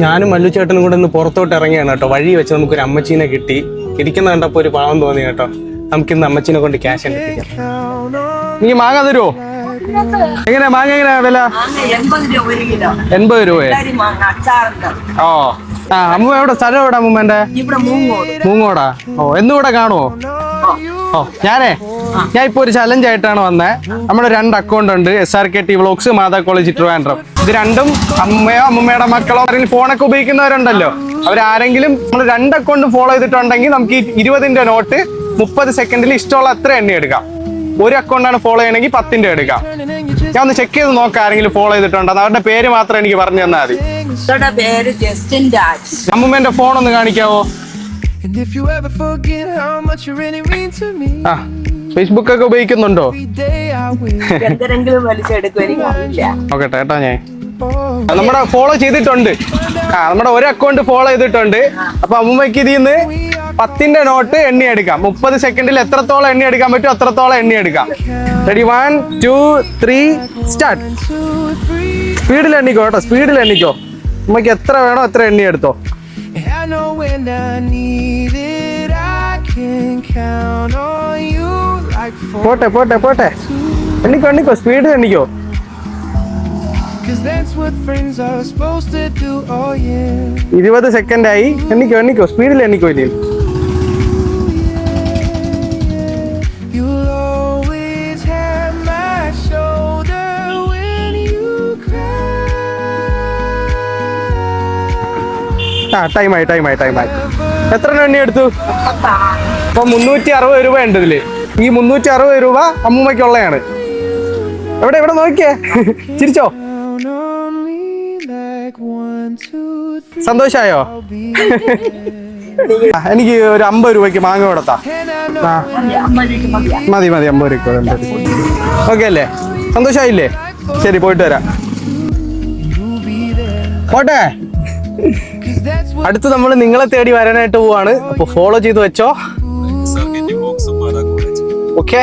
ഞാനും മല്ലു ചേട്ടനും കൂടെ ഒന്ന് പുറത്തോട്ട് ഇറങ്ങിയാണ് കേട്ടോ. വഴി വെച്ച് നമുക്കൊരു അമ്മച്ചീനെ കിട്ടി. ഇരിക്കുന്ന കണ്ടപ്പോ ഒരു പാവം തോന്നി കേട്ടോ. നമുക്കിന്ന് അമ്മച്ചീനെ കൊണ്ട് ക്യാഷ് എടുപ്പിക്കാം. നീ മാങ്ങ തരുമോ? എങ്ങനെയാ മാങ്ങ, എങ്ങനെയാ വില? 80 രൂപ. ഓ ആ, അമ്മ എവിടെ സ്ഥലം എവിടെ അമ്മൂമ്മന്റെ? മൂങ്ങോടാ. ഓ എന്നുകൂടെ കാണുമോ? ഓ ഞാൻ ഇപ്പൊ ഒരു ചലഞ്ച് ആയിട്ടാണ് വന്നത്. നമ്മുടെ 2 അക്കൗണ്ട് ഉണ്ട്, SRKT വ്ളോഗ്സ്, മാതാ കോളേജ് ട്രിവാൻഡ്രം. ഇത് രണ്ടും അമ്മയോ അമ്മൂമ്മയുടെ മക്കളോ ആരെങ്കിലും ഫോണൊക്കെ ഉപയോഗിക്കുന്നവരുണ്ടല്ലോ, അവരാരെങ്കിലും നമ്മൾ 2 അക്കൗണ്ട് ഫോളോ ചെയ്തിട്ടുണ്ടെങ്കിൽ നമുക്ക് ഈ 20 നോട്ട് 30 സെക്കൻഡിൽ ഇഷ്ടമുള്ള അത്ര എണ്ണി എടുക്കാം. ഒരു അക്കൗണ്ടാണ് ഫോളോ ചെയ്യണമെങ്കിൽ 10 എടുക്കാം. ഞാൻ ഒന്ന് ചെക്ക് ചെയ്ത് നോക്കാം ആരെങ്കിലും ഫോളോ ചെയ്തിട്ടുണ്ടോ. അവരുടെ പേര് മാത്രം എനിക്ക് പറഞ്ഞു തന്നാൽ മതി. അമ്മൂമ്മേന്റെ ഫോൺ ഒന്ന് കാണിക്കാവോ? ഫേസ്ബുക്ക് ഒക്കെ ഉപയോഗിക്കുന്നുണ്ടോ? നോക്കട്ടെ കേട്ടോ. ഞാൻ നമ്മുടെ ഫോളോ ചെയ്തിട്ടുണ്ട്. നമ്മുടെ ഒരു അക്കൗണ്ട് ഫോളോ ചെയ്തിട്ടുണ്ട്. അപ്പൊ അമ്മൂമ്മയ്ക്ക് ഇതിന്ന് 10 നോട്ട് എണ്ണി എടുക്കാം. 30 സെക്കൻഡിൽ എത്രത്തോളം എണ്ണി എടുക്കാൻ പറ്റും അത്രത്തോളം എണ്ണി എടുക്കാം. റെഡി? 1 2 3 സ്റ്റാർട്ട്. സ്പീഡിൽ എണ്ണിക്കോ കേട്ടോ, സ്പീഡിൽ എണ്ണിക്കോ. അമ്മയ്ക്ക് എത്ര വേണോ എത്ര എണ്ണി എടുത്തോ. പോട്ടെ പോട്ടെ പോട്ടെ, എണ്ണിക്കോ എണ്ണിക്കോ, സ്പീഡിൽ എണ്ണിക്കോ. 20 സെക്കൻഡായി. എണ്ണിക്കോ എണ്ണിക്കോ, സ്പീഡിൽ എണ്ണിക്കോ. ഇനി ടൈമായി. എത്ര എണ്ണി എടുത്തു? അപ്പൊ 360 രൂപ ഉണ്ട് ഇതില്. ഈ 360 രൂപ അമ്മൂമ്മയ്ക്കുള്ളതാണ്. എവിടെ എവിടെ നോക്കിയേ, ചിരിച്ചോ? സന്തോഷായോ? എനിക്ക് ഒരു 50 രൂപയ്ക്ക് മാങ്ങ കൊടുത്താ മതി. 50 രൂപ ഓക്കെ അല്ലേ? സന്തോഷായില്ലേ? ശരി, പോയിട്ട് വരാം. പോട്ടെ. അടുത്ത് നമ്മൾ നിങ്ങളെ തേടി വരാനായിട്ട് പോവാണ്. അപ്പൊ ഫോളോ ചെയ്ത് വെച്ചോ. ഓക്കെ.